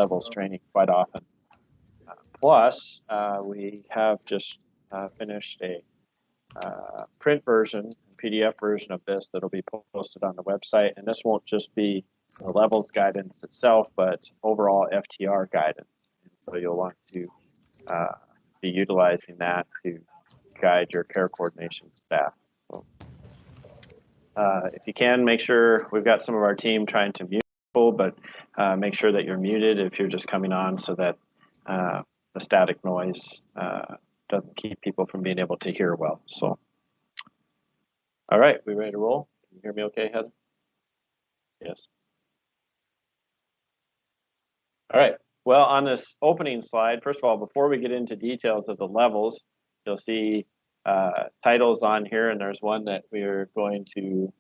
levels training quite often. Plus, we have just finished a print version, PDF version of this that'll be posted on the website. And this won't just be the levels guidance itself, but overall FTR guidance. And so you'll want to be utilizing that to guide your care coordination staff. So, if you can, make sure we've got some of our team trying to mute people, but make sure that you're muted if you're just coming on so that the static noise doesn't keep people from being able to hear well. So, all right, we ready to roll? Can you hear me okay, Heather? Yes. All right. Well, on this opening slide, first of all, before we get into details of the levels, you'll see titles on here, and there's one that we're going to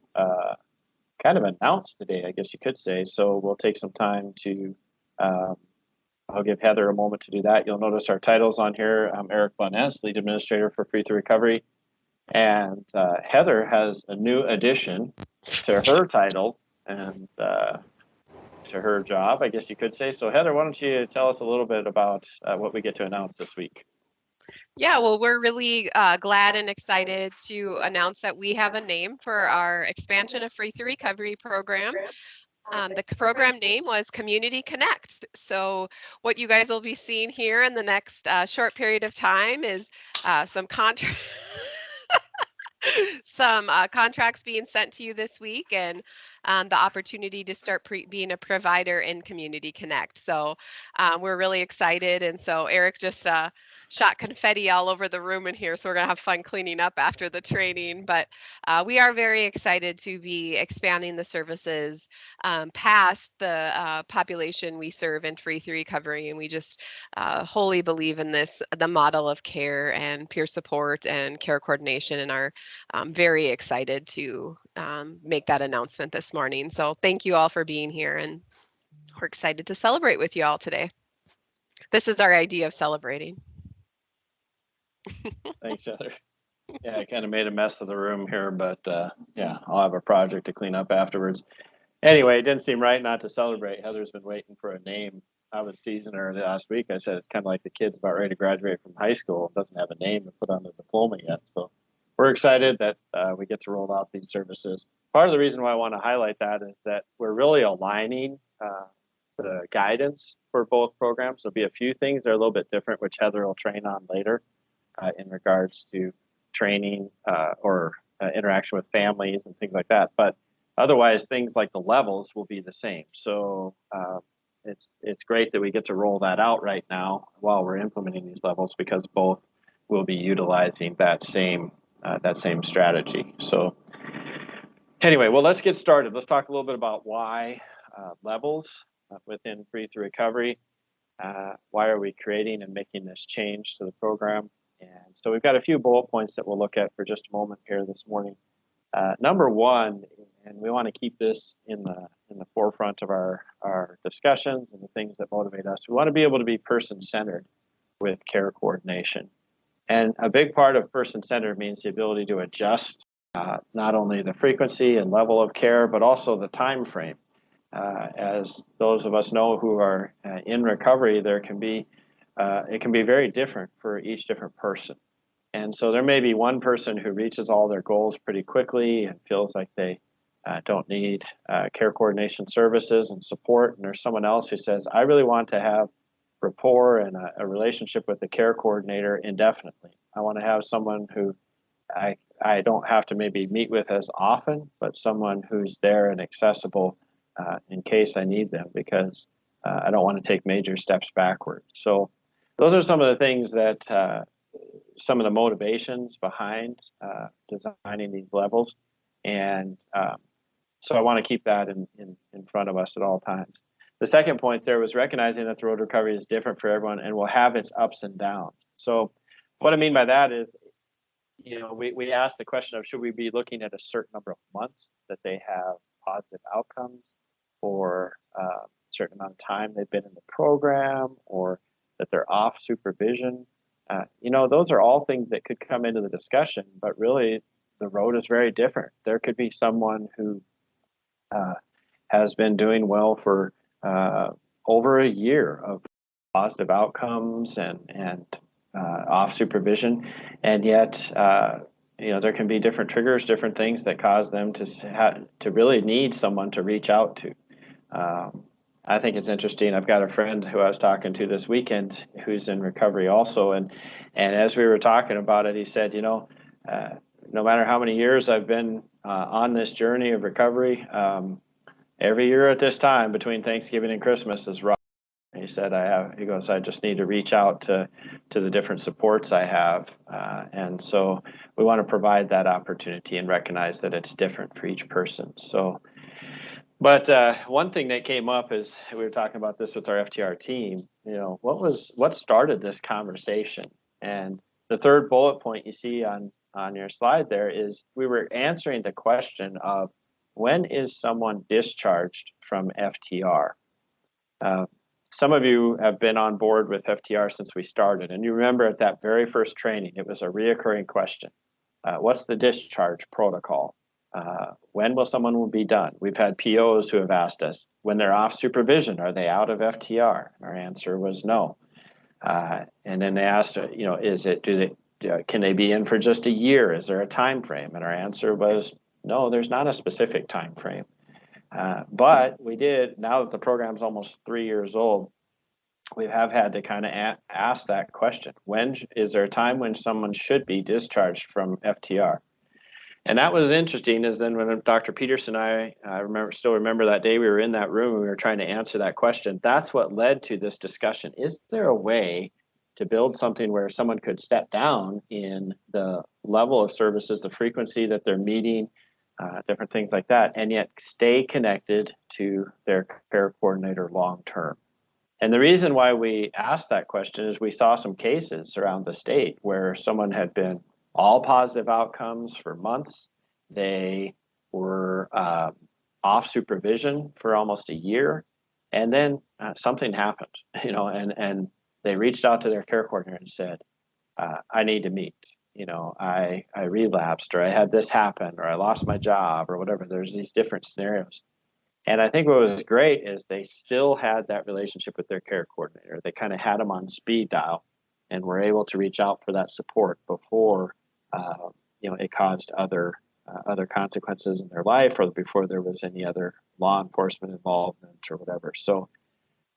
kind of announce today, I guess you could say. So we'll take some time to, I'll give Heather a moment to do that. You'll notice our titles on here. I'm Eric Boness, Lead Administrator for Free Through Recovery. And Heather has a new addition to her title and to her job, I guess you could say. So Heather, why don't you tell us a little bit about what we get to announce this week? Yeah, well, we're really glad and excited to announce that we have a name for our expansion of Free Through Recovery program. The program name was Community Connect. So what you guys will be seeing here in the next short period of time is some contracts being sent to you this week, and the opportunity to start being a provider in Community Connect. So we're really excited, and so Eric just shot confetti all over the room in here, so we're gonna have fun cleaning up after the training. But we are very excited to be expanding the services past the population we serve in Free Through Recovery, and we just wholly believe in the model of care and peer support and care coordination, and are very excited to make that announcement this morning. So thank you all for being here, and we're excited to celebrate with you all today. This is our idea of celebrating. Thanks, Heather. Yeah, I kind of made a mess of the room here, but yeah, I'll have a project to clean up afterwards. Anyway, it didn't seem right not to celebrate. Heather's been waiting for a name. I was teasing her last week. I said it's kind of like the kid's about ready to graduate from high school, doesn't have a name to put on the diploma yet. So we're excited that we get to roll out these services. Part of the reason why I want to highlight that is that we're really aligning the guidance for both programs. There'll be a few things that are a little bit different, which Heather will train on later in regards to training or interaction with families and things like that. But otherwise, things like the levels will be the same. So it's great that we get to roll that out right now while we're implementing these levels, because both will be utilizing that same strategy. So anyway, well, let's get started. Let's talk a little bit about why levels within Free Through Recovery. Why are we creating and making this change to the program? And so we've got a few bullet points that we'll look at for just a moment here this morning. Number one, and we want to keep this in the forefront of our discussions and the things that motivate us. We want to be able to be person-centered with care coordination. And a big part of person-centered means the ability to adjust not only the frequency and level of care, but also the time frame. As those of us know who are in recovery, there can be it can be very different for each different person. And so there may be one person who reaches all their goals pretty quickly and feels like they don't need care coordination services and support. And there's someone else who says, I really want to have rapport and a relationship with the care coordinator indefinitely. I want to have someone who I don't have to maybe meet with as often, but someone who's there and accessible in case I need them, because I don't want to take major steps backwards. So those are some of the things that some of the motivations behind designing these levels. And so I want to keep that in front of us at all times. The second point there was recognizing that the road to recovery is different for everyone and will have its ups and downs. So what I mean by that is, we asked the question of, should we be looking at a certain number of months that they have positive outcomes, or a certain amount of time they've been in the program, or that they're off supervision. Those are all things that could come into the discussion, but really the road is very different. There could be someone who has been doing well for over a year of positive outcomes and off supervision, and yet there can be different triggers, different things that cause them to really need someone to reach out to. I think it's interesting. I've got a friend who I was talking to this weekend who's in recovery also, and as we were talking about it, he said, no matter how many years I've been on this journey of recovery, every year at this time between Thanksgiving and Christmas is rough. He said, he goes, I just need to reach out to the different supports I have. And so we want to provide that opportunity and recognize that it's different for each person. So, but one thing that came up is we were talking about this with our FTR team, what started this conversation? And the third bullet point you see on your slide there is we were answering the question of when is someone discharged from FTR? Some of you have been on board with FTR since we started, and you remember at that very first training, it was a reoccurring question. What's the discharge protocol? When will someone be done? We've had POs who have asked us, when they're off supervision, are they out of FTR? Our answer was no. And then they asked, can they be in for just a year? Is there a time frame? And our answer was no, there's not a specific time frame. But we did, now that the program's almost 3 years old, we have had to kind of ask that question. When is there a time when someone should be discharged from FTR? And that was interesting, is then when Dr. Peterson and I still remember that day we were in that room and we were trying to answer that question. That's what led to this discussion. Is there a way to build something where someone could step down in the level of services, the frequency that they're meeting, different things like that, and yet stay connected to their care coordinator long term? And the reason why we asked that question is we saw some cases around the state where someone had been all positive outcomes for months. They were off supervision for almost a year, and then something happened, and they reached out to their care coordinator and said, I need to meet. I relapsed, or I had this happen, or I lost my job, or whatever. There's these different scenarios. And I think what was great is they still had that relationship with their care coordinator. They kind of had them on speed dial and were able to reach out for that support before it caused other consequences in their life, or before there was any other law enforcement involvement or whatever. So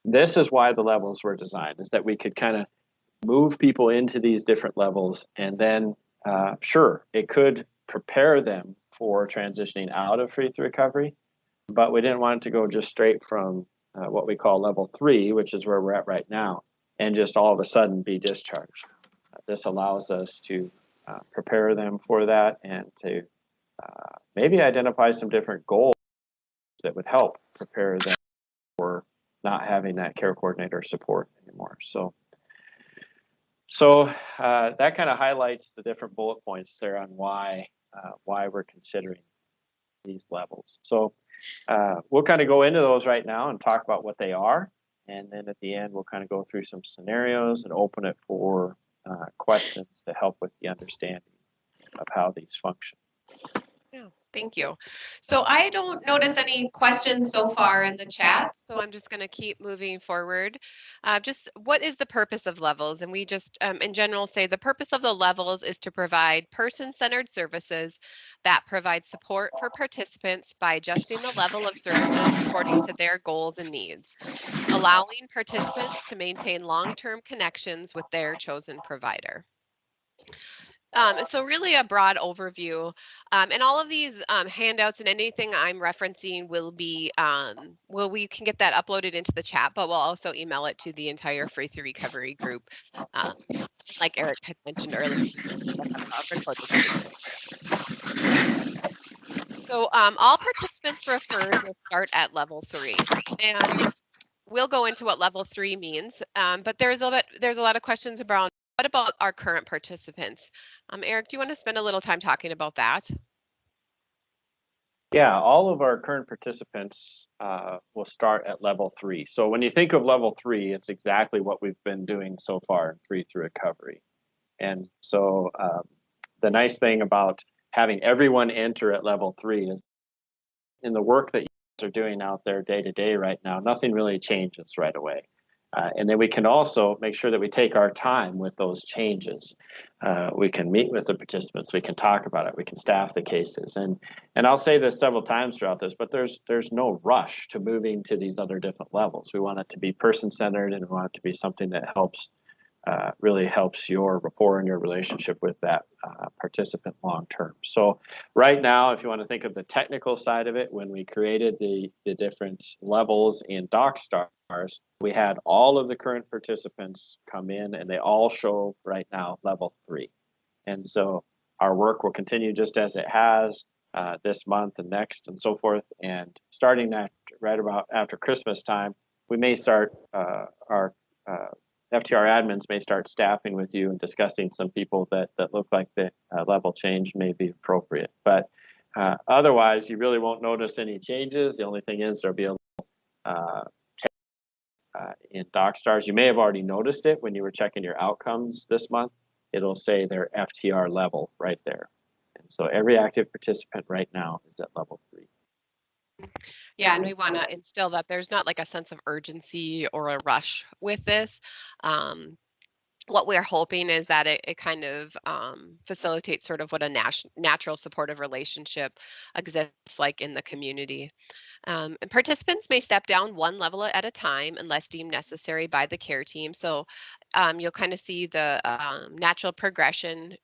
this is why the levels were designed, is that we could kind of move people into these different levels, and then sure, it could prepare them for transitioning out of Free Through Recovery, but we didn't want it to go just straight from what we call level 3, which is where we're at right now, and just all of a sudden be discharged. This allows us to prepare them for that, and to maybe identify some different goals that would help prepare them for not having that care coordinator support anymore. So that kind of highlights the different bullet points there on why we're considering these levels. So we'll kind of go into those right now and talk about what they are, and then at the end we'll kind of go through some scenarios and open it for questions to help with the understanding of how these function. Yeah, thank you. So I don't notice any questions so far in the chat, so I'm just going to keep moving forward. Just what is the purpose of levels? And we just, in general, say the purpose of the levels is to provide person-centered services that provide support for participants by adjusting the level of services according to their goals and needs, allowing participants to maintain long-term connections with their chosen provider. So really a broad overview, and all of these handouts and anything I'm referencing will be, we can get that uploaded into the chat, but we'll also email it to the entire Free Through Recovery group. Like Eric had mentioned earlier, we'll have a recorded version. So all participants referred will start at level 3, and we'll go into what level 3 means, but there's a lot of questions around what about our current participants. Eric, do you want to spend a little time talking about that? Yeah, all of our current participants will start at level 3. So when you think of level 3, it's exactly what we've been doing so far in Free Through Recovery. And so the nice thing about having everyone enter at level 3 is in the work that are doing out there day to day right now, nothing really changes right away. And then we can also make sure that we take our time with those changes. We can meet with the participants, we can talk about it, we can staff the cases. And I'll say this several times throughout this, but there's no rush to moving to these other different levels. We want it to be person-centered, and we want it to be something that really helps your rapport and your relationship with that participant long term. So right now, if you want to think of the technical side of it, when we created the different levels in DocStars, we had all of the current participants come in, and they all show right now level 3. And so our work will continue just as it has this month and next and so forth. And starting right about after Christmas time, we may start our FTR admins may start staffing with you and discussing some people that look like the level change may be appropriate. But otherwise, you really won't notice any changes. The only thing is there'll be a in DocStars. You may have already noticed it when you were checking your outcomes this month. It'll say their FTR level right there. And so every active participant right now is at level 3. Yeah, and we want to instill that there's not like a sense of urgency or a rush with this. What we're hoping is that it kind of facilitates sort of what a natural supportive relationship exists like in the community. And participants may step down one level at a time unless deemed necessary by the care team. So you'll kind of see the natural progression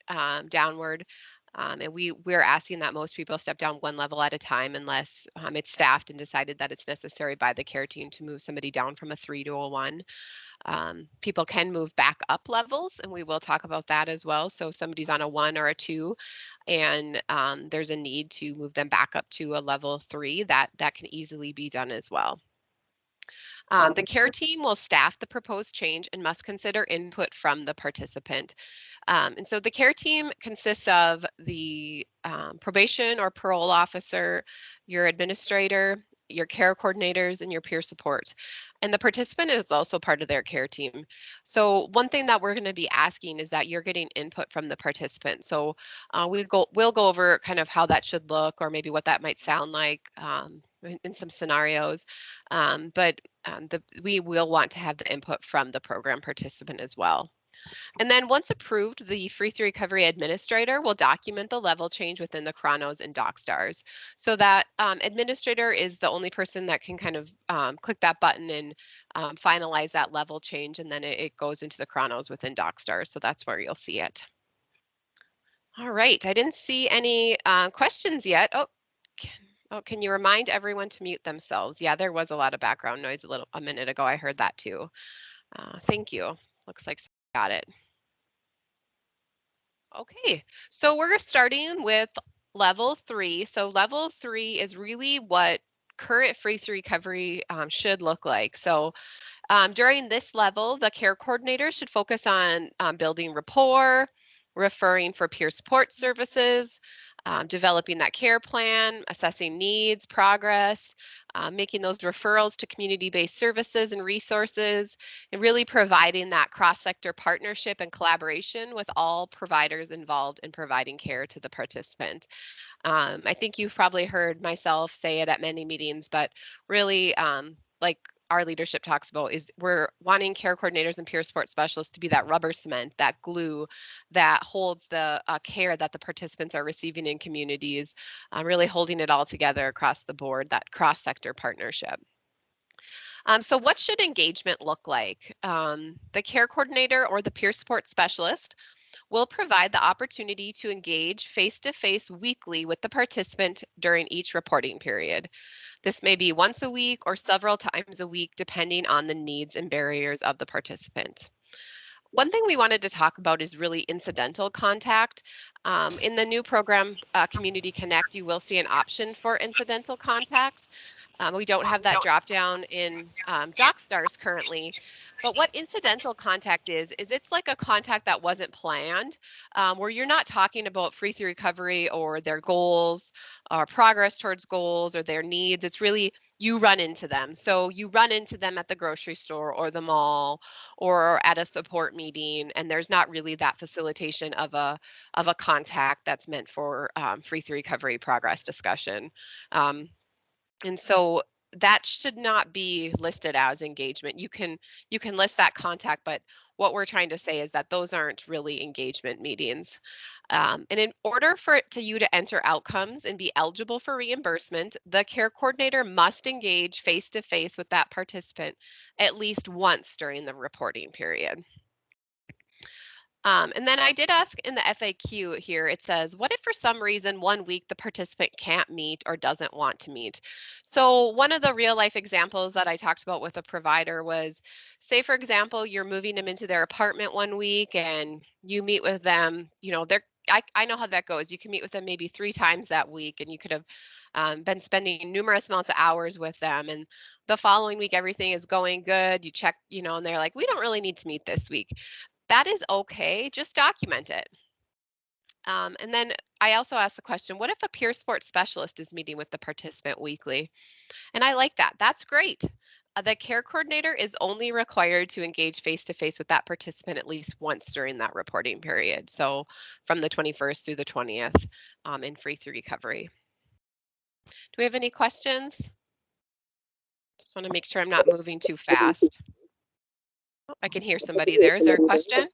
downward. And we're asking that most people step down one level at a time unless it's staffed and decided that it's necessary by the care team to move somebody down from a 3 to a 1. People can move back up levels, and we will talk about that as well. So if somebody's on a 1 or a 2 and there's a need to move them back up to a level 3, that can easily be done as well. The care team will staff the proposed change and must consider input from the participant. And so the care team consists of the probation or parole officer, your administrator, your care coordinators, and your peer support. And the participant is also part of their care team. So one thing that we're going to be asking is that you're getting input from the participant. So we'll go over kind of how that should look, or maybe what that might sound like in some scenarios. We will want to have the input from the program participant as well. And then once approved, the Free 3 Recovery Administrator will document the level change within the Chronos and DocStars. So that administrator is the only person that can kind of click that button and finalize that level change, and then it goes into the Chronos within DocStars. So that's where you'll see it. All right, I didn't see any questions yet. Can you remind everyone to mute themselves? Yeah, there was a lot of background noise a minute ago. I heard that too. Thank you. Looks like got it. Okay, so we're starting with level 3. So level 3 is really what current Free 3 Recovery should look like. So during this level, the care coordinator should focus on building rapport, referring for peer support services, developing that care plan, assessing needs, progress, making those referrals to community-based services and resources, and really providing that cross-sector partnership and collaboration with all providers involved in providing care to the participant. I think you've probably heard myself say it at many meetings, but really, like our leadership talks about, is we're wanting care coordinators and peer support specialists to be that rubber cement, that glue that holds the care that the participants are receiving in communities, really holding it all together across the board, that cross-sector partnership. So what should engagement look like? The care coordinator or the peer support specialist will provide the opportunity to engage face-to-face weekly with the participant during each reporting period. This may be once a week or several times a week, depending on the needs and barriers of the participant. One thing we wanted to talk about is really incidental contact. In the new program, Community Connect, you will see an option for incidental contact. We don't have that drop down in DocStars currently, but what incidental contact is it's like a contact that wasn't planned, where you're not talking about Free 3 Recovery or their goals or progress towards goals or their needs. It's really you run into them. So you run into them at the grocery store or the mall or at a support meeting, and there's not really that facilitation of a contact that's meant for Free 3 Recovery progress discussion. And so that should not be listed as engagement. You can list that contact, but what we're trying to say is that those aren't really engagement meetings. And in order for you to enter outcomes and be eligible for reimbursement, the care coordinator must engage face-to-face with that participant at least once during the reporting period. And then I did ask in the FAQ here, it says, what if for some reason 1 week the participant can't meet or doesn't want to meet? So one of the real life examples that I talked about with a provider was, say for example, you're moving them into their apartment 1 week and you meet with them, I know how that goes. You can meet with them maybe 3 times that week and you could have been spending numerous amounts of hours with them. And the following week, everything is going good. You check, and they're like, we don't really need to meet this week. That is okay, just document it. And then I also asked the question, what if a peer support specialist is meeting with the participant weekly? And I like that. That's great. The care coordinator is only required to engage face-to-face with that participant at least once during that reporting period. So from the 21st through the 20th in Free Through Recovery. Do we have any questions? Just want to make sure I'm not moving too fast. Oh, I can hear somebody there. Is there a question?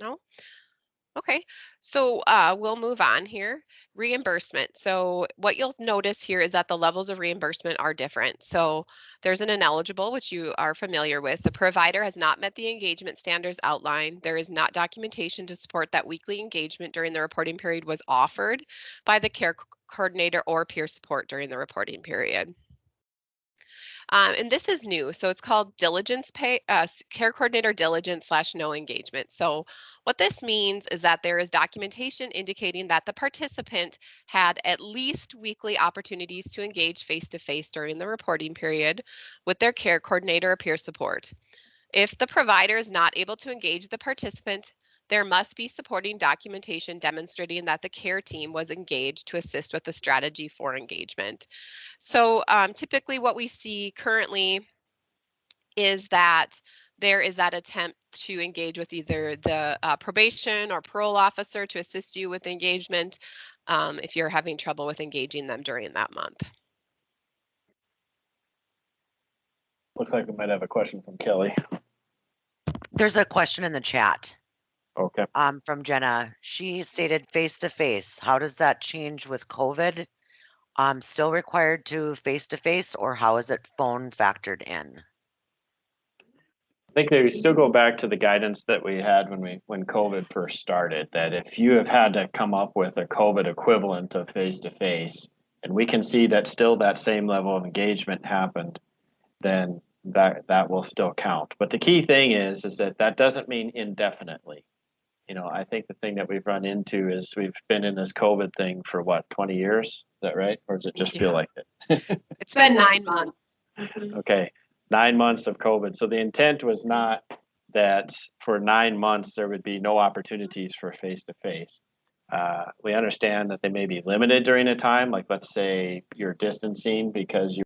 No? Okay, so we'll move on here. Reimbursement. So what you'll notice here is that the levels of reimbursement are different. So there's an ineligible, which you are familiar with. The provider has not met the engagement standards outlined. There is not documentation to support that weekly engagement during the reporting period was offered by the care coordinator or peer support during the reporting period. And this is new. So it's called diligence pay, care coordinator diligence / no engagement. So what this means is that there is documentation indicating that the participant had at least weekly opportunities to engage face-to-face during the reporting period with their care coordinator or peer support. If the provider is not able to engage the participant, there must be supporting documentation demonstrating that the care team was engaged to assist with the strategy for engagement. So typically what we see currently is that there is that attempt to engage with either the probation or parole officer to assist you with engagement if you're having trouble with engaging them during that month. Looks like we might have a question from Kelly. There's a question in the chat Okay. from Jenna. She stated face-to-face. How does that change with COVID? Still required to face-to-face, or how is it phone factored in? I think they still go back to the guidance that we had when COVID first started, that if you have had to come up with a COVID equivalent of face-to-face, and we can see that still that same level of engagement happened, then that will still count. But the key thing is that doesn't mean indefinitely. I think the thing that we've run into is we've been in this COVID thing for what, 20 years? Is that right? Or does it just feel like it? It's been 9 months. Okay, 9 months of COVID. So the intent was not that for 9 months there would be no opportunities for face-to-face. We understand that they may be limited during a time, like let's say you're distancing because you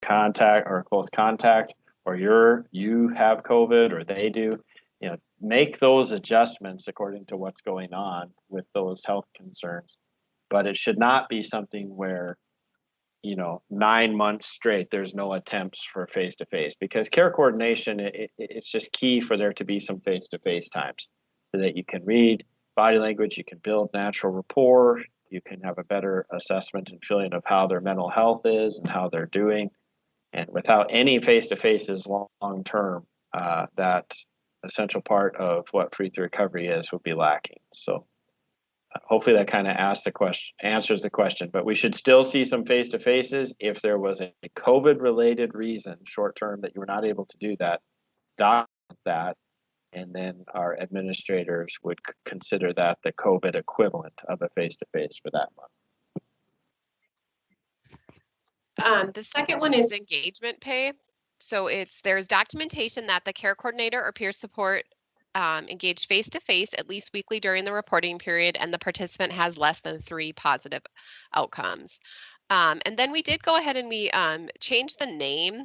contact or close contact, or you have COVID or they do. Make those adjustments according to what's going on with those health concerns. But it should not be something where 9 months straight there's no attempts for face-to-face, because care coordination, it's just key for there to be some face-to-face times so that you can read body language, you can build natural rapport, you can have a better assessment and feeling of how their mental health is and how they're doing. And without any face-to-faces long term, that essential part of what Free Through Recovery is will be lacking. So hopefully that kind of answers the question, but we should still see some face-to-faces. If there was a COVID related reason short term that you were not able to do that, document that, and then our administrators would consider that the COVID equivalent of a face-to-face for that month. The second one is engagement pay. So there's documentation that the care coordinator or peer support engaged face-to-face at least weekly during the reporting period, and the participant has less than 3 positive outcomes. And then we did go ahead and we changed the name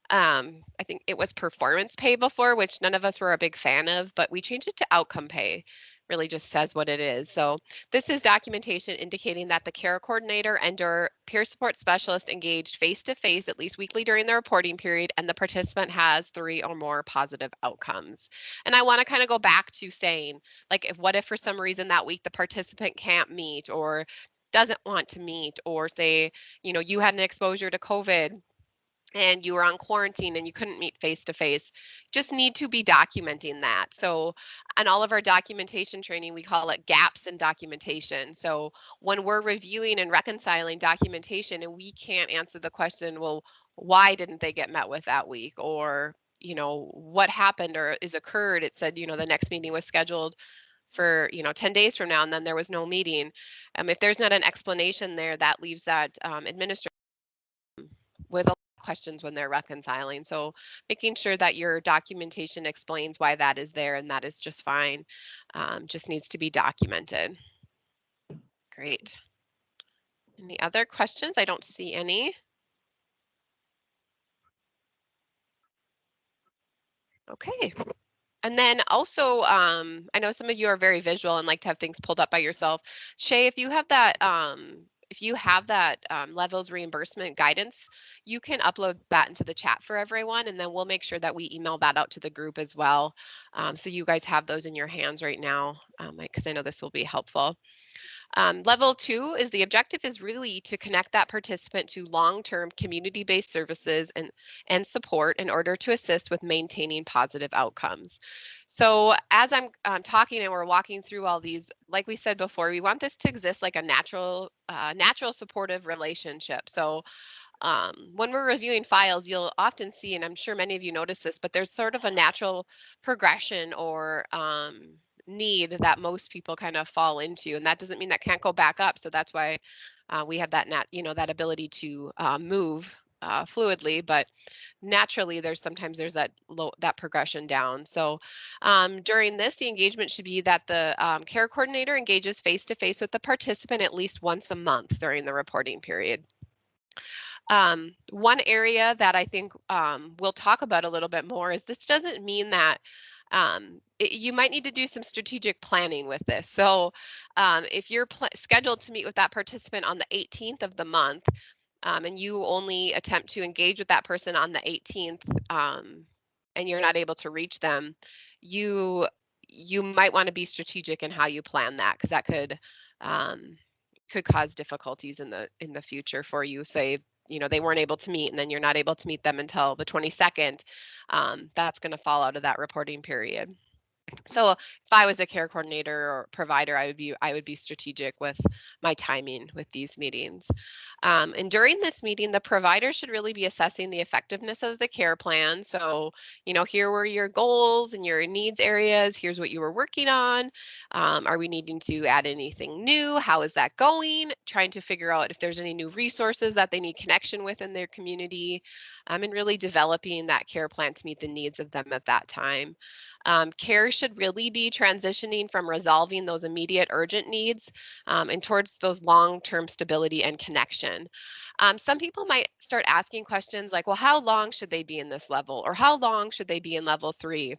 I think it was performance pay before, which none of us were a big fan of, but we changed it to outcome pay. Really just says what it is. So this is documentation indicating that the care coordinator and or peer support specialist engaged face-to-face at least weekly during the reporting period, and the participant has 3 or more positive outcomes. And I want to kind of go back to saying, like, what if for some reason that week the participant can't meet or doesn't want to meet, or say, you had an exposure to COVID and you were on quarantine and you couldn't meet face to face, just need to be documenting that. So on all of our documentation training, we call it gaps in documentation. So when we're reviewing and reconciling documentation and we can't answer the question, well, why didn't they get met with that week? Or, what happened or is occurred? It said, the next meeting was scheduled for 10 days from now and then there was no meeting. If there's not an explanation there, that leaves that administrator with a lot of questions when they're reconciling. So making sure that your documentation explains why that is there, and that is just fine. Just needs to be documented. Great. Any other questions? I don't see any. Okay. And then also, I know some of you are very visual and like to have things pulled up by yourself. Shay, if you have that levels reimbursement guidance, you can upload that into the chat for everyone, and then we'll make sure that we email that out to the group as well. So you guys have those in your hands right now, because I know this will be helpful. Level 2 is the objective is really to connect that participant to long-term community-based services and support in order to assist with maintaining positive outcomes. So as I'm talking and we're walking through all these, like we said before, we want this to exist like a natural supportive relationship. So when we're reviewing files, you'll often see, and I'm sure many of you notice this, but there's sort of a natural progression or need that most people kind of fall into, and that doesn't mean that can't go back up. So that's why we have that ability to move fluidly, but naturally there's that progression down. So during this, the engagement should be that the care coordinator engages face to face with the participant at least once a month during the reporting period. One area that I think we'll talk about a little bit more is this doesn't mean that you might need to do some strategic planning with this. So if you're scheduled to meet with that participant on the 18th of the month, and you only attempt to engage with that person on the 18th, and you're not able to reach them, you might want to be strategic in how you plan that, because that could cause difficulties in the future for you. Say they weren't able to meet and then you're not able to meet them until the 22nd. That's going to fall out of that reporting period. So if I was a care coordinator or provider, I would be strategic with my timing with these meetings. And during this meeting, the provider should really be assessing the effectiveness of the care plan. So, here were your goals and your needs areas. Here's what you were working on. Are we needing to add anything new? How is that going? Trying to figure out if there's any new resources that they need connection with in their community, and really developing that care plan to meet the needs of them at that time. Care should really be transitioning from resolving those immediate urgent needs and towards those long-term stability and connection. Some people might start asking questions like, well, how long should they be in this level? Or how long should they be in level 3?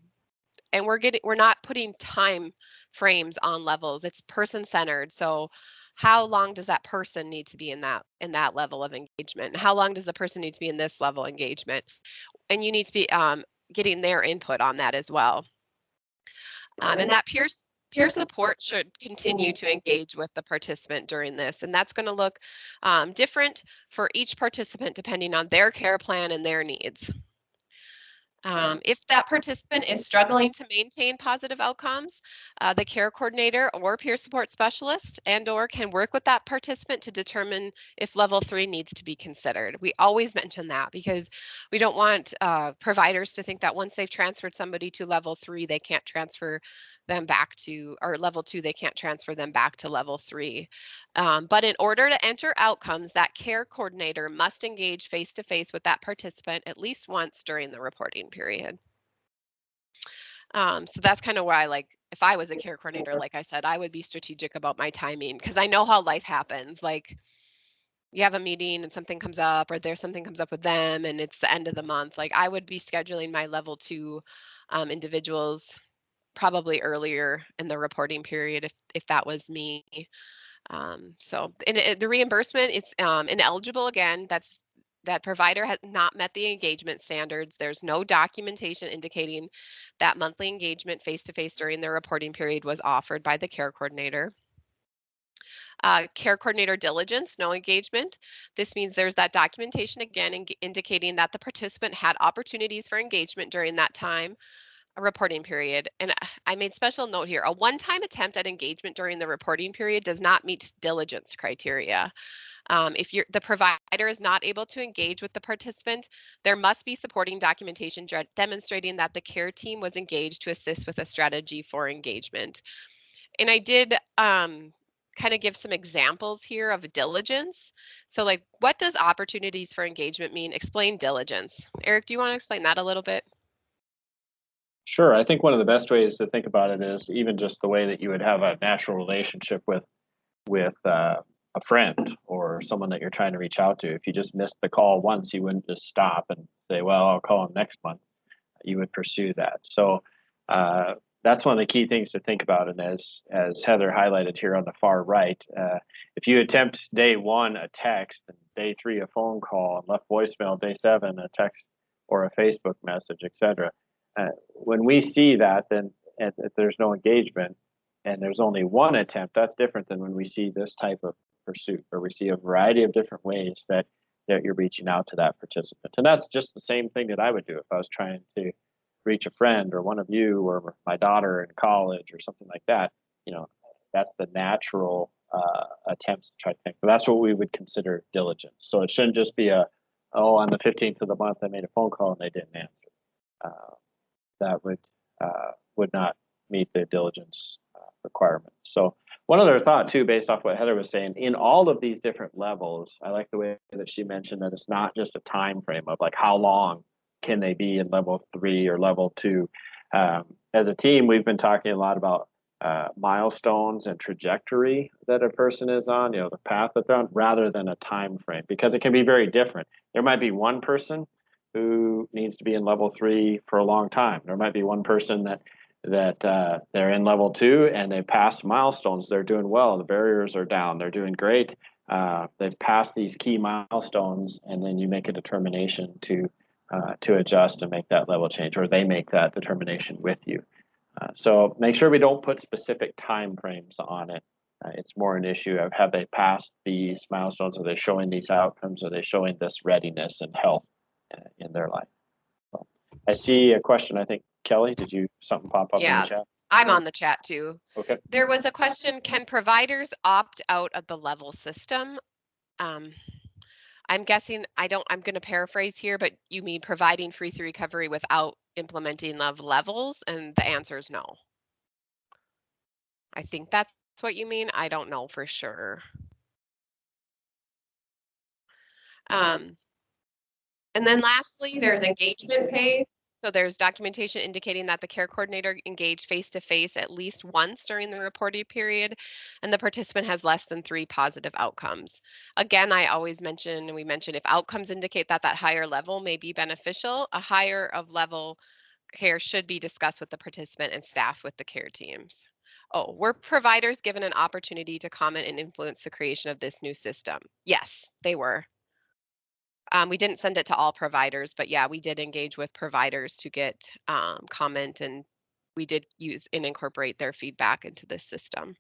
And we're not putting time frames on levels. It's person-centered. So how long does that person need to be in that level of engagement? How long does the person need to be in this level engagement? And you need to be getting their input on that as well. And that peer support should continue to engage with the participant during this. And that's going to look different for each participant depending on their care plan and their needs. If that participant is struggling to maintain positive outcomes, the care coordinator or peer support specialist and/or can work with that participant to determine if level 3 needs to be considered. We always mention that because we don't want providers to think that once they've transferred somebody to level 3, they can't transfer them back to, or level 2, they can't transfer them back to level 3. But in order to enter outcomes, that care coordinator must engage face-to-face with that participant at least once during the reporting period. So that's kind of why, like, if I was a care coordinator, like I said, I would be strategic about my timing because I know how life happens. Like, you have a meeting and something comes up, or there's something comes up with them and it's the end of the month, like I would be scheduling my level 2 individuals probably earlier in the reporting period if that was me. So the reimbursement, it's ineligible again. That provider has not met the engagement standards. There's no documentation indicating that monthly engagement face-to-face during the reporting period was offered by the care coordinator. Care coordinator diligence, no engagement. This means there's that documentation again indicating that the participant had opportunities for engagement during that time, a reporting period. And I made special note here, a one-time attempt at engagement during the reporting period does not meet diligence criteria. If the provider is not able to engage with the participant, there must be supporting documentation demonstrating that the care team was engaged to assist with a strategy for engagement. And I did kind of give some examples here of diligence. So like, what does opportunities for engagement mean? Explain diligence. Eric, do you want to explain that a little bit? Sure. I think one of the best ways to think about it is even just the way that you would have a natural relationship with a friend or someone that you're trying to reach out to. If you just missed the call once, you wouldn't just stop and say, "Well, I'll call him next month." You would pursue that. So that's one of the key things to think about. And as Heather highlighted here on the far right, if you attempt day 1 a text, and day 3 a phone call, and left voicemail, day 7 a text or a Facebook message, etc. When we see that, then if there's no engagement and there's only one attempt, that's different than when we see this type of pursuit, where we see a variety of different ways that you're reaching out to that participant. And that's just the same thing that I would do if I was trying to reach a friend or one of you or my daughter in college or something like that. That's the natural attempts to try to think. But that's what we would consider diligence. So it shouldn't just be on the 15th of the month, I made a phone call and they didn't answer. That would not meet the diligence requirements. So one other thought too, based off what Heather was saying, in all of these different levels, I like the way that she mentioned that it's not just a time frame of like how long can they be in level 3 or level 2. As a team, we've been talking a lot about milestones and trajectory that a person is on, the path that they're on, rather than a time frame, because it can be very different. There might be one person who needs to be in level 3 for a long time. There might be one person that they're in level 2 and they passed milestones. They're doing well. The barriers are down. They're doing great. They've passed these key milestones, and then you make a determination to adjust and make that level change, or they make that determination with you. So make sure we don't put specific time frames on it. It's more an issue of, have they passed these milestones? Are they showing these outcomes? Are they showing this readiness and health in their life? So I see a question. I think, Kelly, did you something pop up in the chat? I'm on the chat too. Okay. There was a question, can providers opt out of the level system? I'm guessing, I'm going to paraphrase here, but you mean providing free through recovery without implementing levels? And the answer is no. I think that's what you mean. I don't know for sure. And then lastly, there's engagement pay. So there's documentation indicating that the care coordinator engaged face-to-face at least once during the reporting period, and the participant has less than 3 positive outcomes. Again, I always mention, and we mentioned, if outcomes indicate that higher level may be beneficial, a higher of level care should be discussed with the participant and staff with the care teams. Oh, were providers given an opportunity to comment and influence the creation of this new system? Yes, they were. We didn't send it to all providers, but yeah, we did engage with providers to get comment, and we did use and incorporate their feedback into this system.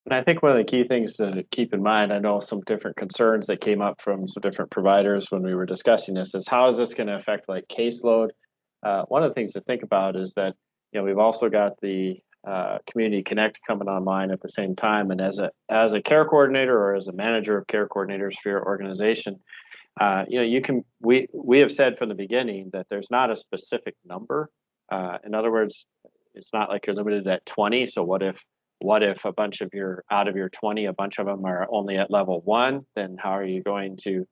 And I think one of the key things to keep in mind, I know some different concerns that came up from some different providers when we were discussing this, is how is this going to affect like caseload? One of the things to think about is that, we've also got the Community Connect coming online at the same time. And as a care coordinator or as a manager of care coordinators for your organization, we have said from the beginning that there's not a specific number. In other words, it's not like you're limited at 20. So what if a bunch of out of your 20, a bunch of them are only at level 1? Then how are you going to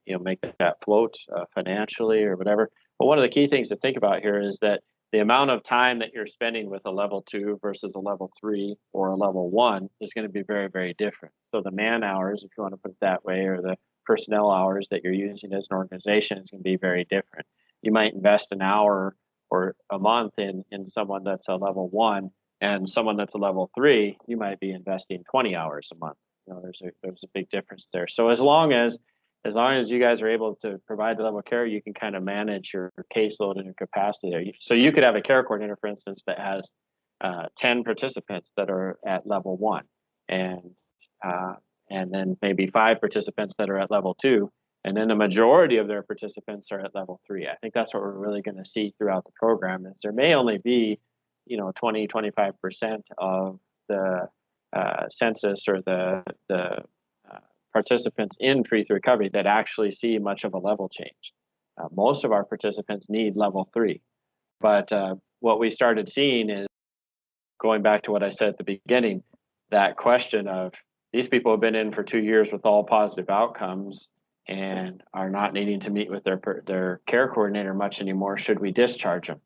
make that float financially or whatever? But one of the key things to think about here is that the amount of time that you're spending with a level 2 versus a level 3 or a level 1 is going to be very, very different. So the man hours, if you want to put it that way, or the personnel hours that you're using as an organization is going to be very different. You might invest an hour or a month in someone that's a level 1, and someone that's a level 3, you might be investing 20 hours a month. You know, there's a big difference there. So as long as you guys are able to provide the level of care, you can kind of manage your caseload and your capacity there. So you could have a care coordinator, for instance, that has 10 participants that are at level 1, and then maybe 5 participants that are at level 2, and then the majority of their participants are at level 3. I think that's what we're really going to see throughout the program. Is there may only be, 20, 25% of the census or the participants in Pre-3 recovery that actually see much of a level change. Most of our participants need level 3, but what we started seeing is, going back to what I said at the beginning, that question of these people have been in for 2 years with all positive outcomes and are not needing to meet with their care coordinator much anymore. Should we discharge them?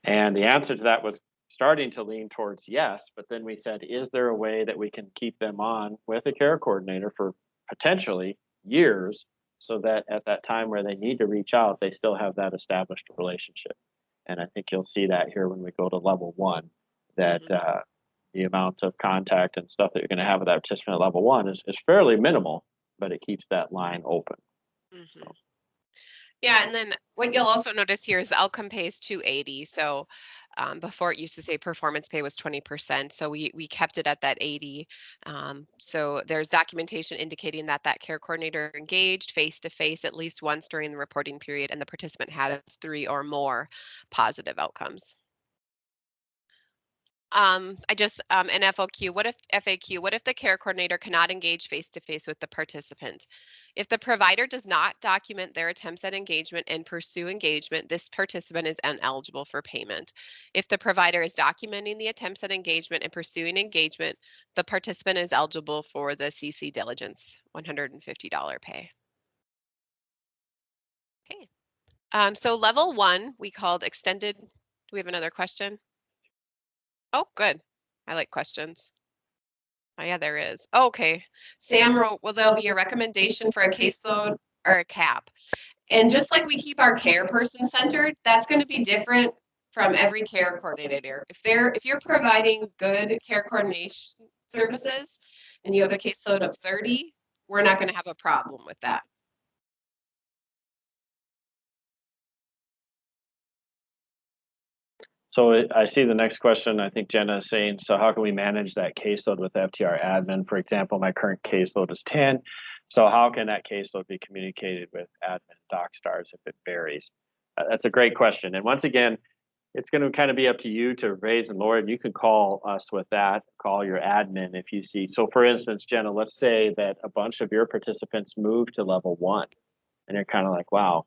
And the answer to that was starting to lean towards yes, but then we said, is there a way that we can keep them on with a care coordinator for potentially years, so that at that time where they need to reach out, they still have that established relationship? And I think you'll see that here when we go to level 1, that the amount of contact and stuff that you're going to have with that participant at level 1 is fairly minimal, but it keeps that line open. So. Yeah, and then what you'll also notice here is the outcome pay is $280. So before it used to say performance pay was 20%. So we kept it at that 80. So there's documentation indicating that care coordinator engaged face-to-face at least once during the reporting period, and the participant has 3 or more positive outcomes. An FAQ, what if the care coordinator cannot engage face-to-face with the participant? If the provider does not document their attempts at engagement and pursue engagement, this participant is ineligible for payment. If the provider is documenting the attempts at engagement and pursuing engagement, the participant is eligible for the CC diligence $150 pay. Okay. So level 1, we called extended. Do we have another question? Oh, good. I like questions. Oh, yeah, there is. Oh, okay. Sam wrote, will there be a recommendation for a caseload or a cap? And just like we keep our care person centered, that's going to be different from every care coordinator. If you're providing good care coordination services and you have a caseload of 30, we're not going to have a problem with that. So I see the next question. I think Jenna is saying, so how can we manage that caseload with FTR admin? For example, my current caseload is 10. So how can that caseload be communicated with admin DocStars if it varies? That's a great question. And once again, it's going to kind of be up to you to raise and lower it. You can call us with that, call your admin if you see. So for instance, Jenna, let's say that a bunch of your participants move to level 1 and you're kind of like, wow,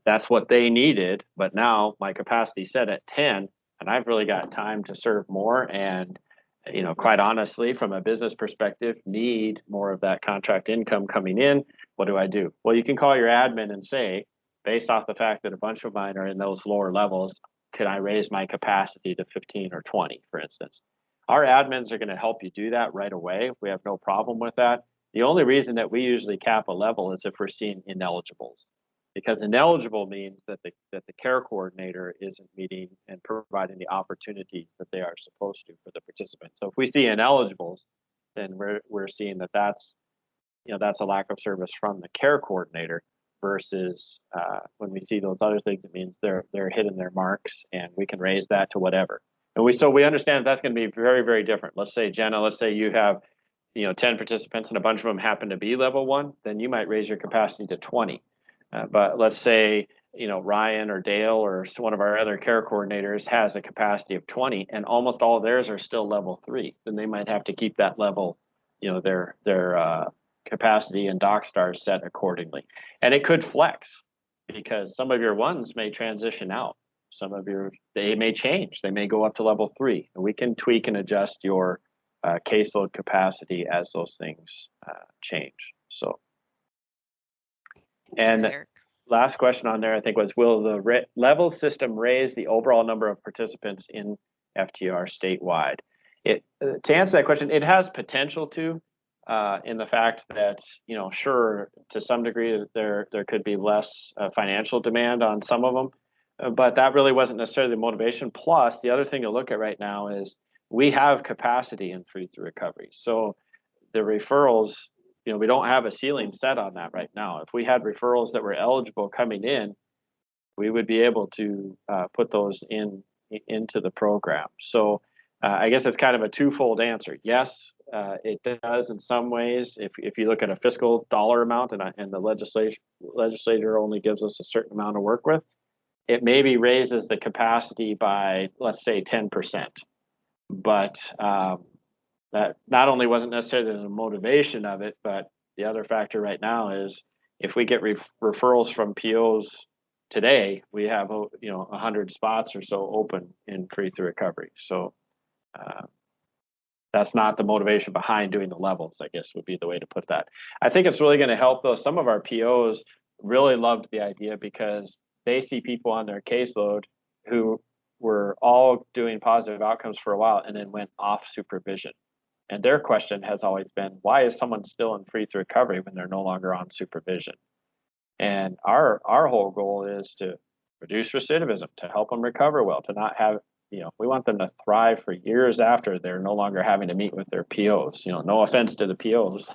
that's what they needed, but now my capacity set at 10 and I've really got time to serve more. And, quite honestly, from a business perspective, need more of that contract income coming in. What do I do? Well, you can call your admin and say, based off the fact that a bunch of mine are in those lower levels, can I raise my capacity to 15 or 20, for instance? Our admins are going to help you do that right away. We have no problem with that. The only reason that we usually cap a level is if we're seeing ineligibles, because ineligible means that the care coordinator isn't meeting and providing the opportunities that they are supposed to for the participants. So if we see ineligibles, then we're seeing that's a lack of service from the care coordinator, versus when we see those other things, it means they're hitting their marks and we can raise that to whatever. And we understand that's going to be very, very different. Let's say, Jenna, you have 10 participants and a bunch of them happen to be level 1, then you might raise your capacity to 20. But let's say, Ryan or Dale or one of our other care coordinators has a capacity of 20 and almost all of theirs are still level 3. Then they might have to keep that level, their capacity and DocStars set accordingly. And it could flex because some of your ones may transition out. They may change. They may go up to level 3. And we can tweak and adjust your caseload capacity as those things change. So. And Thanks, Eric. last question on there, I think, was, will the level system raise the overall number of participants in FTR statewide? To answer that question, it has potential to, in the fact that, you know, sure, to some degree there could be less financial demand on some of them, but that really wasn't necessarily the motivation. Plus, the other thing to look at right now is we have capacity in Free Through Recovery. So the referrals, you know, we don't have a ceiling set on that right now. If we had referrals that were eligible coming in, we would be able to put those into the program. So I guess it's kind of a twofold answer. Yes, it does in some ways. If you look at a fiscal dollar amount and the legislator only gives us a certain amount to work with, it maybe raises the capacity by, let's say, 10%. But that not only wasn't necessarily the motivation of it, but the other factor right now is if we get referrals from POs today, we have 100 spots or so open in Free Through Recovery. So that's not the motivation behind doing the levels, I guess would be the way to put that. I think it's really going to help, though. Some of our POs really loved the idea because they see people on their caseload who were all doing positive outcomes for a while and then went off supervision. And their question has always been, why is someone still in Free Through Recovery when they're no longer on supervision? And our whole goal is to reduce recidivism, to help them recover well, to not have, you know, we want them to thrive for years after they're no longer having to meet with their POs. You know, no offense to the POs.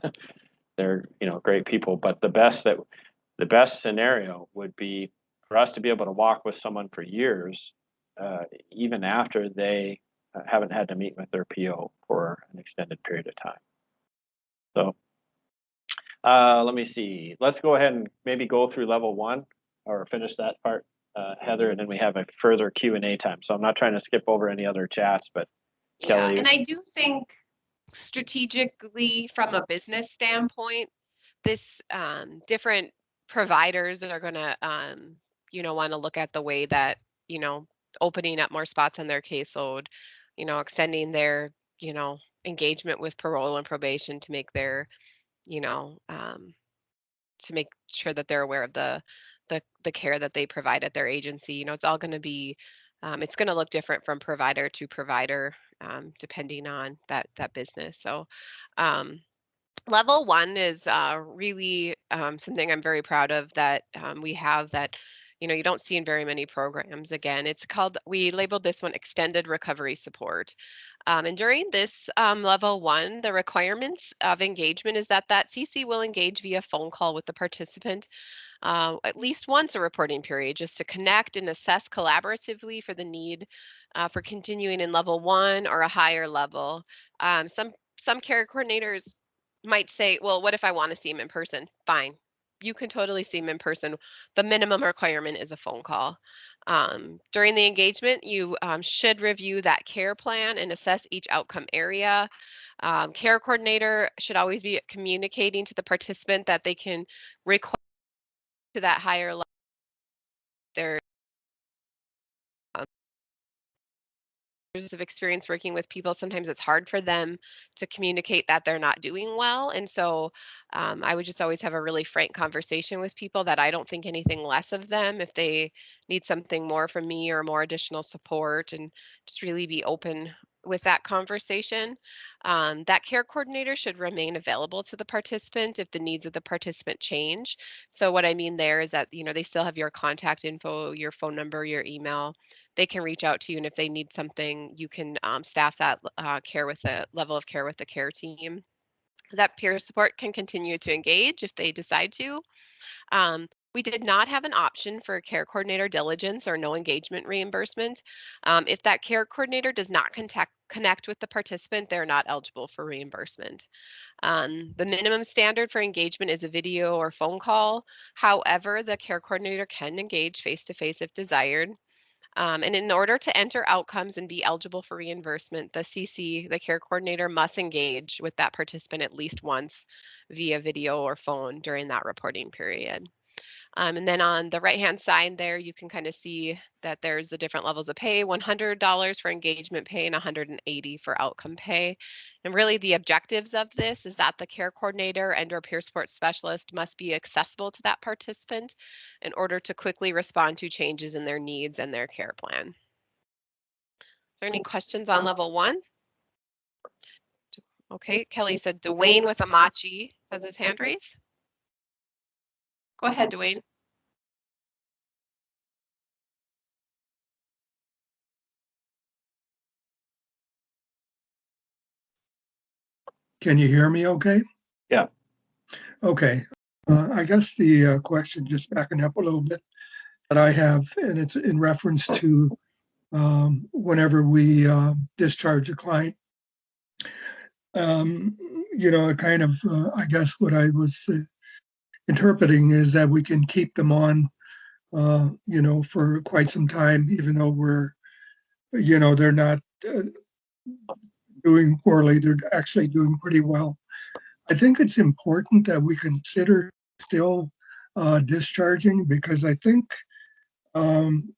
They're, you know, great people, but the best scenario would be for us to be able to walk with someone for years, even after they haven't had to meet with their PO for an extended period of time. So let me see. Let's go ahead and maybe go through level 1 or finish that part, Heather, and then we have a further Q&A time. So I'm not trying to skip over any other chats, but Kelly. And I do think strategically from a business standpoint, this different providers are going to, want to look at the way that, opening up more spots on their caseload, extending their, engagement with parole and probation to make their, to make sure that they're aware of the care that they provide at their agency. It's all going to be, it's going to look different from provider to provider, depending on that business. So, level 1 is really something I'm very proud of that we have that, you don't see in very many programs. Again, it's called, we labeled this one extended recovery support. And during this level 1, the requirements of engagement is that CC will engage via phone call with the participant at least once a reporting period, just to connect and assess collaboratively for the need for continuing in level 1 or a higher level. Some care coordinators might say, well, what if I want to see him in person? Fine. You can totally see him in person. The minimum requirement is a phone call. During the engagement, you should review that care plan and assess each outcome area. Care coordinator should always be communicating to the participant that they can request to that higher level. Their years of experience working with people, sometimes it's hard for them to communicate that they're not doing well. And so I would just always have a really frank conversation with people that I don't think anything less of them if they need something more from me or more additional support, and just really be open with that conversation. That care coordinator should remain available to the participant if the needs of the participant change. So what I mean there is that, they still have your contact info, your phone number, your email. They can reach out to you, and if they need something, you can staff that care with the level of care with the care team. That peer support can continue to engage if they decide to. We did not have an option for care coordinator diligence or no engagement reimbursement. If that care coordinator does not connect with the participant, they're not eligible for reimbursement. The minimum standard for engagement is a video or phone call. However, the care coordinator can engage face-to-face if desired. And in order to enter outcomes and be eligible for reimbursement, the CC, the care coordinator, must engage with that participant at least once via video or phone during that reporting period. And then on the right-hand side there, you can kind of see that there's the different levels of pay, $100 for engagement pay and $180 for outcome pay. And really the objectives of this is that the care coordinator and or peer support specialist must be accessible to that participant in order to quickly respond to changes in their needs and their care plan. Is there any questions on level 1? Okay, Kelly said Dwayne with Amachi has his hand raised. Go ahead, Dwayne. Can you hear me okay? Yeah. Okay. I guess the question, just backing up a little bit, that I have, and it's in reference to whenever we discharge a client. Kind of, I guess what I was interpreting is that we can keep them on, for quite some time, even though they're not doing poorly, they're actually doing pretty well. I think it's important that we consider still discharging, because I think when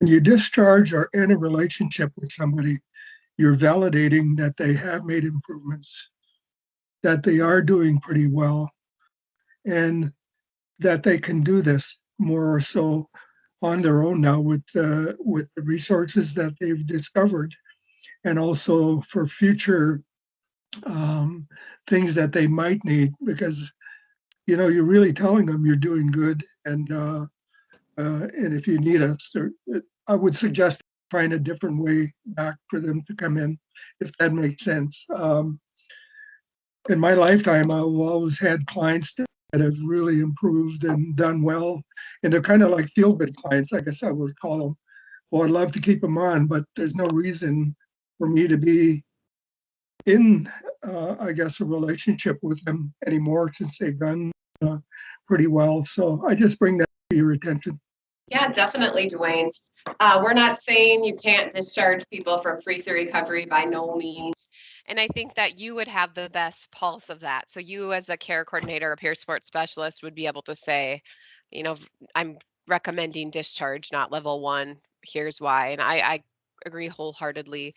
you discharge or in a relationship with somebody, you're validating that they have made improvements, that they are doing pretty well, and that they can do this more or so on their own now with the resources that they've discovered, and also for future things that they might need, because you're really telling them you're doing good, and if you need us, I would suggest find a different way back for them to come in, if that makes sense. In my lifetime, I've always had clients that have really improved and done well, and they're kind of like feel-good clients, I guess I would call them. Well, I'd love to keep them on, but there's no reason for me to be in, I guess, a relationship with them anymore, since they've done pretty well. So I just bring that to your attention. Yeah, definitely, Dwayne. We're not saying you can't discharge people from free through recovery, by no means. And I think that you would have the best pulse of that. So you as a care coordinator or peer support specialist would be able to say, I'm recommending discharge, not level 1. Here's why. And I agree wholeheartedly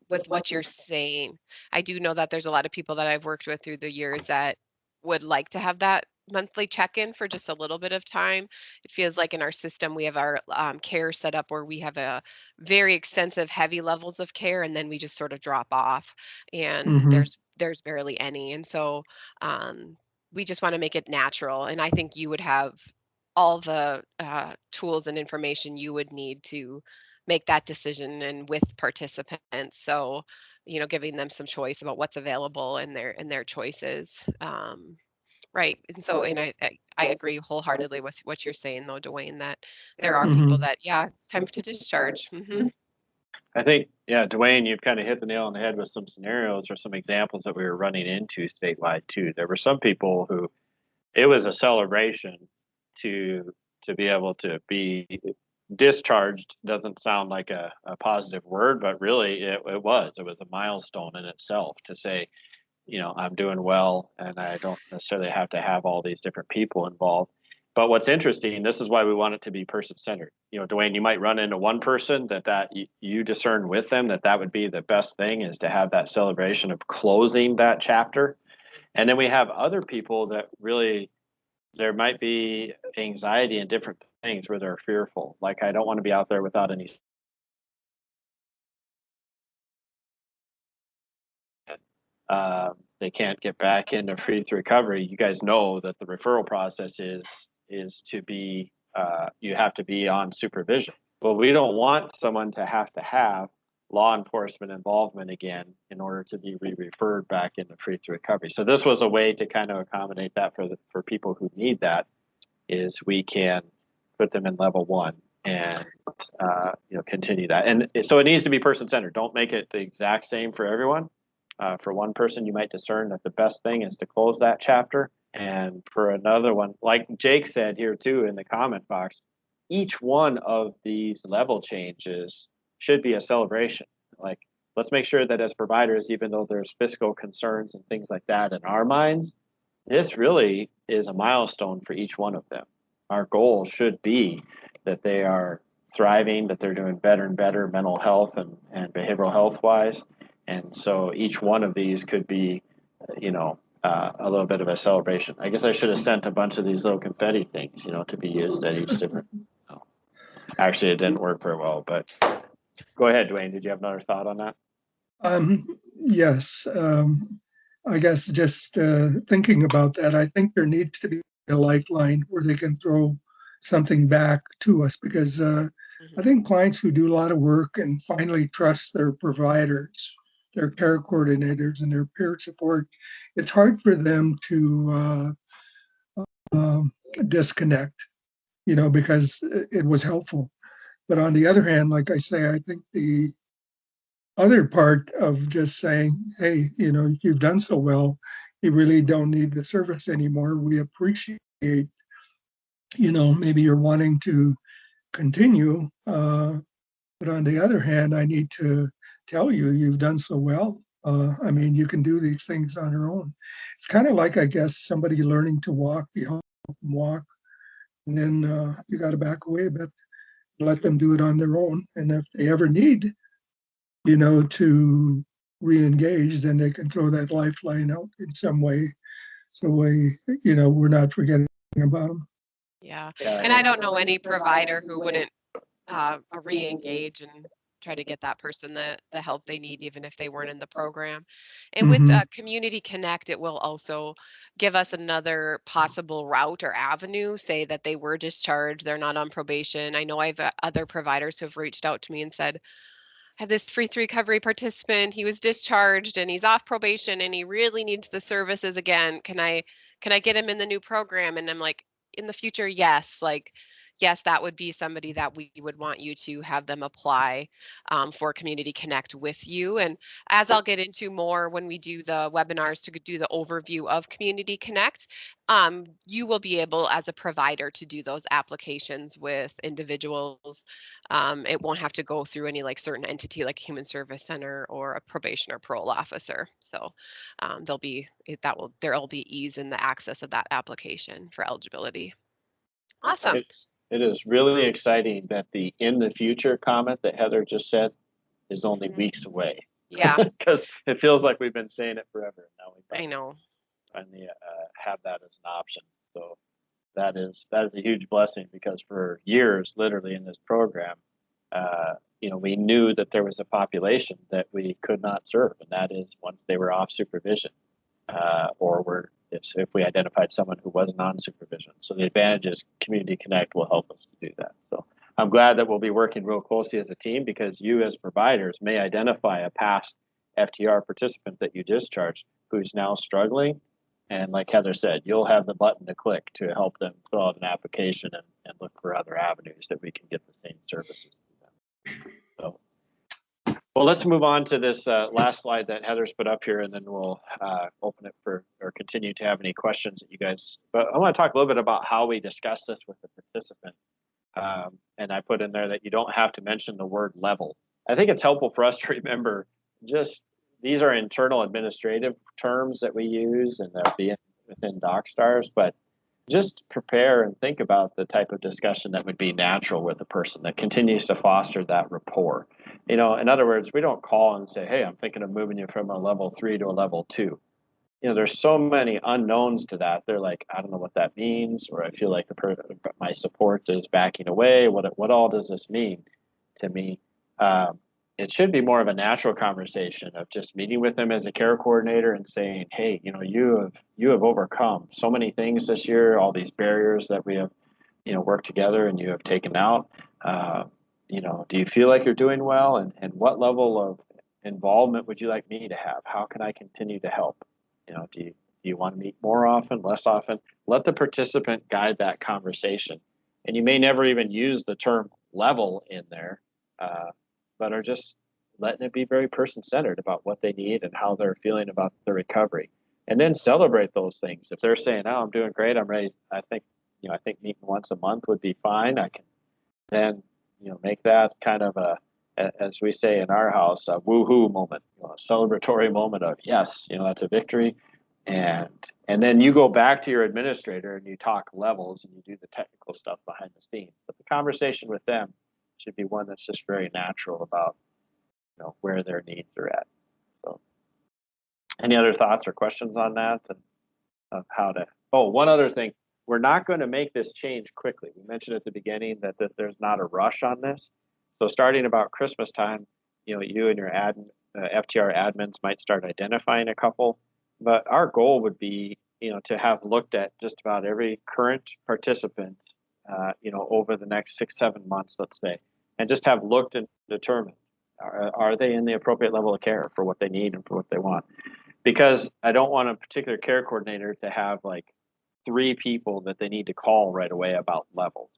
with what you're saying. I do know that there's a lot of people that I've worked with through the years that would like to have that monthly check-in for just a little bit of time. It feels like in our system we have our care set up where we have a very extensive heavy levels of care, and then we just sort of drop off, and Mhm. there's barely any. And so we just want to make it natural, and I think you would have all the tools and information you would need to make that decision and with participants. So giving them some choice about what's available and their choices. Right. And so, and I agree wholeheartedly with what you're saying, though, Dwayne, that there are people Mhm. that, yeah, it's time to discharge. I think, yeah, Dwayne, you've kind of hit the nail on the head with some scenarios or some examples that we were running into statewide too. There were some people who it was a celebration to be able to be discharged. Doesn't sound like a positive word, but really it was a milestone in itself to say, I'm doing well and I don't necessarily have to have all these different people involved. But what's interesting, this is why we want it to be person centered. Dwayne, you might run into one person that you discern with them that would be the best thing, is to have that celebration of closing that chapter. And then we have other people that really, there might be anxiety and different things where they're fearful. Like, I don't want to be out there without any. They can't get back into free through recovery. You guys know that the referral process is to be you have to be on supervision. Well, we don't want someone to have law enforcement involvement again in order to be referred back into free through recovery. So this was a way to kind of accommodate that for people who need that. Is we can put them in level 1 and continue that. And so it needs to be person centered. Don't make it the exact same for everyone. For one person, you might discern that the best thing is to close that chapter. And for another one, like Jake said here too in the comment box, each one of these level changes should be a celebration. Like, let's make sure that as providers, even though there's fiscal concerns and things like that in our minds, this really is a milestone for each one of them. Our goal should be that they are thriving, that they're doing better and better mental health and behavioral health wise. And so each one of these could be, a little bit of a celebration. I guess I should have sent a bunch of these little confetti things, to be used at each different. Actually, it didn't work very well, but go ahead, Dwayne. Did you have another thought on that? Yes, I guess just thinking about that, I think there needs to be a lifeline where they can throw something back to us because I think clients who do a lot of work and finally trust their providers, their care coordinators, and their peer support, it's hard for them to disconnect, because it was helpful. But on the other hand, like I say, I think the other part of just saying, hey, you've done so well, you really don't need the service anymore. We appreciate, maybe you're wanting to continue. But on the other hand, I need to tell you, you've done so well. I mean, you can do these things on your own. It's kind of like, I guess, somebody learning to walk, you help them walk, and then you got to back away a bit, let them do it on their own. And if they ever need to re-engage, then they can throw that lifeline out in some way. So we're not forgetting about them. Yeah. Yeah. And I don't know any provider who wouldn't re-engage and try to get that person the help they need, even if they weren't in the program. And with Community Connect, it will also give us another possible route or avenue, say that they were discharged, they're not on probation. I know I've other providers who have reached out to me and said, I have this free recovery participant, he was discharged and he's off probation and he really needs the services again. Can I get him in the new program? And I'm like, in the future, yes. Like, yes, that would be somebody that we would want you to have them apply for Community Connect with you. And as I'll get into more when we do the webinars to do the overview of Community Connect, you will be able as a provider to do those applications with individuals. It won't have to go through any like certain entity like Human Service Center or a probation or parole officer. So there'll be ease in the access of that application for eligibility. Awesome. It is really exciting that the in the future comment that Heather just said is only weeks away. Yeah. Because it feels like we've been saying it forever. Now I know. Finally have that as an option. So that is a huge blessing because for years, literally in this program, we knew that there was a population that we could not serve, and that is once they were off supervision, or if we identified someone who wasn't on supervision. So the advantage is Community Connect will help us to do that. So I'm glad that we'll be working real closely as a team because you as providers may identify a past FTR participant that you discharged who's now struggling. And like Heather said, you'll have the button to click to help them fill out an application and look for other avenues that we can get the same services to them. So, well, let's move on to this last slide that Heather's put up here, and then we'll open it for or continue to have any questions that you guys. But I want to talk a little bit about how we discuss this with the participant. And I put in there that you don't have to mention the word level. I think it's helpful for us to remember just these are internal administrative terms that we use and that be within DocStars, but just prepare and think about the type of discussion that would be natural with a person that continues to foster that rapport. In other words, we don't call and say, hey, I'm thinking of moving you from a level 3 to a level 2. There's so many unknowns to that. They're like, I don't know what that means, or I feel like my support is backing away. What all does this mean to me? It should be more of a natural conversation of just meeting with them as a care coordinator and saying, hey, you have overcome so many things this year, all these barriers that we have, worked together and you have taken out. Do you feel like you're doing well? And what level of involvement would you like me to have? How can I continue to help? Do you want to meet more often, less often? Let the participant guide that conversation. And you may never even use the term level in there, but are just letting it be very person-centered about what they need and how they're feeling about the recovery. And then celebrate those things. If they're saying, oh, I'm doing great, I'm ready, I think meeting once a month would be fine. I can then, make that kind of as we say in our house, a woohoo moment, a celebratory moment of yes, that's a victory, and And then you go back to your administrator and you talk levels and you do the technical stuff behind the scenes. But the conversation with them should be one that's just very natural about, where their needs are at. So, any other thoughts or questions on that and of how to? Oh, one other thing, we're not going to make this change quickly. We mentioned at the beginning that there's not a rush on this. So starting about Christmas time, you and your FTR admins might start identifying a couple. But our goal would be, to have looked at just about every current participant, over the next 6-7 months, let's say, and just have looked and determined, are they in the appropriate level of care for what they need and for what they want? Because I don't want a particular care coordinator to have like 3 people that they need to call right away about levels.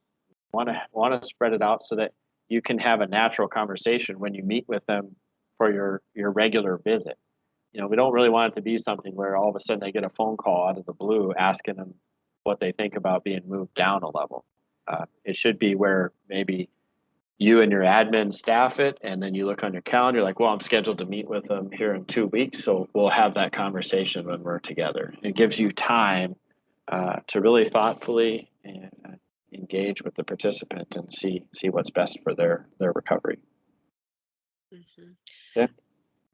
Want to spread it out so that you can have a natural conversation when you meet with them for your regular visit. We don't really want it to be something where all of a sudden they get a phone call out of the blue asking them what they think about being moved down a level. It should be where maybe you and your admin staff it, and then you look on your calendar like, well, I'm scheduled to meet with them here in 2 weeks, so we'll have that conversation when we're together. It gives you time to really thoughtfully engage with the participant and see what's best for their recovery. Mm-hmm. Yeah.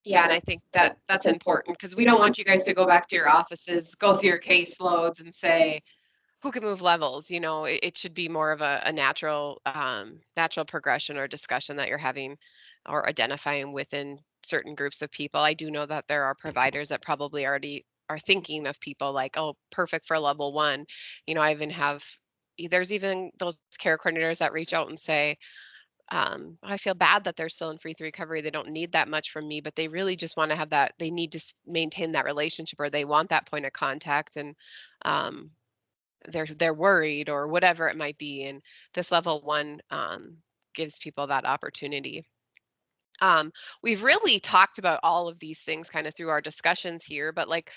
Yeah, and I think that's important because we don't want you guys to go back to your offices, go through your caseloads, and say, who can move levels. It should be more of a natural natural progression or discussion that you're having or identifying within certain groups of people. I do know that there are providers that probably already are thinking of people like, oh, perfect for level 1. I even have, there's even those care coordinators that reach out and say, I feel bad that they're still in free 3 recovery. They don't need that much from me, but they really just want to have that. They need to maintain that relationship, or they want that point of contact, and um, they're worried or whatever it might be. And this level 1 gives people that opportunity. We've really talked about all of these things kind of through our discussions here, but like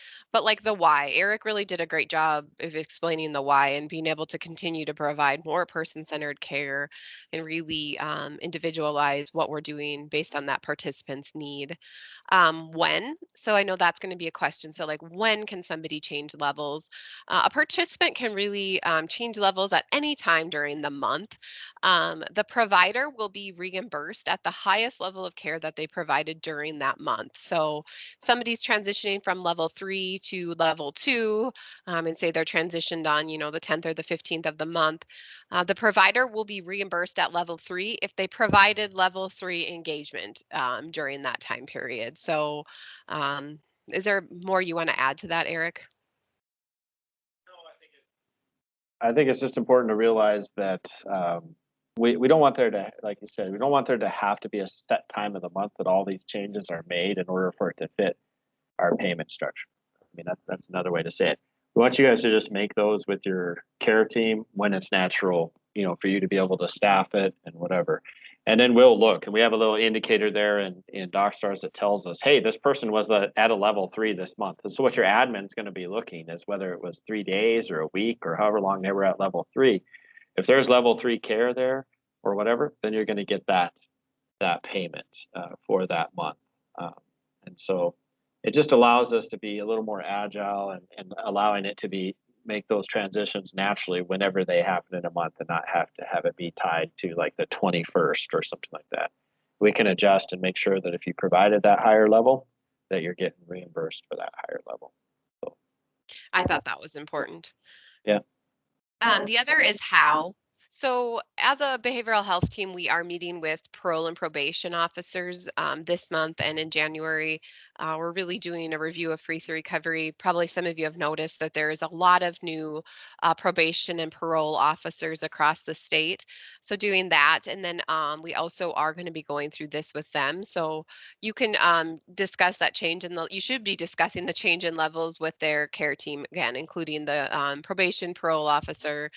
the why. Eric really did a great job of explaining the why and being able to continue to provide more person-centered care and really individualize what we're doing based on that participant's need. When? So I know that's going to be a question. So like, when can somebody change levels? A participant can really change levels at any time during the month. The provider will be reimbursed at the highest level of care that they provided during that month. So somebody's transitioning from level 3 to level 2, and say they're transitioned on, the 10th or the 15th of the month. The provider will be reimbursed at level 3 if they provided level 3 engagement during that time period. So is there more you want to add to that, Eric? I think it's just important to realize that we don't want there to, like you said, we don't want there to have to be a set time of the month that all these changes are made in order for it to fit our payment structure. I mean, that's another way to say it. We want you guys to just make those with your care team when it's natural, for you to be able to staff it and whatever. And then we'll look, and we have a little indicator there in DocStars that tells us, hey, this person was at a level 3 this month. And so what your admin's going to be looking is whether it was 3 days or a week or however long they were at level 3. If there's level 3 care there or whatever, then you're going to get that payment for that month. And so it just allows us to be a little more agile and allowing it to make those transitions naturally whenever they happen in a month, and not have to have it be tied to like the 21st or something like that. We can adjust and make sure that if you provided that higher level, that you're getting reimbursed for that higher level. So, I thought that was important. yeah. The other is how. So, as a behavioral health team, we are meeting with parole and probation officers this month, and in January, we're really doing a review of free 3 recovery. Probably some of you have noticed that there is a lot of new probation and parole officers across the state. So, doing that, and then we also are going to be going through this with them. So, you can discuss that change you should be discussing the change in levels with their care team again, including the probation parole officer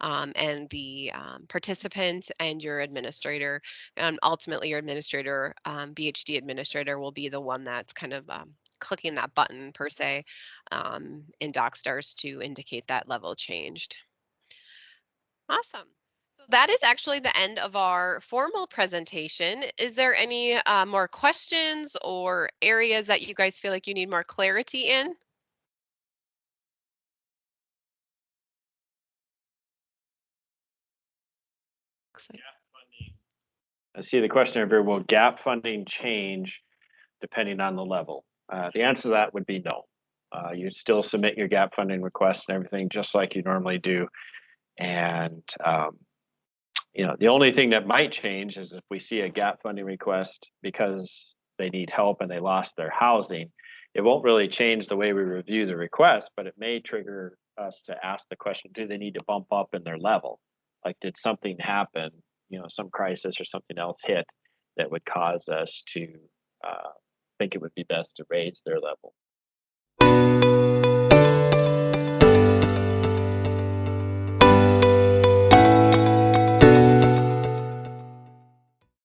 and the participant and your administrator. And ultimately your administrator, BHD administrator, will be the one that's kind of clicking that button per se in DocStars to indicate that level changed. Awesome. So that is actually the end of our formal presentation. Is there any more questions or areas that you guys feel like you need more clarity in? Looks like. I see the question over here, will gap funding change depending on the level? The answer to that would be no. You still submit your gap funding request and everything just like you normally do. And, the only thing that might change is if we see a gap funding request because they need help and they lost their housing, it won't really change the way we review the request, but it may trigger us to ask the question, do they need to bump up in their level? Like, did something happen, some crisis or something else hit that would cause us to think it would be best to raise their level?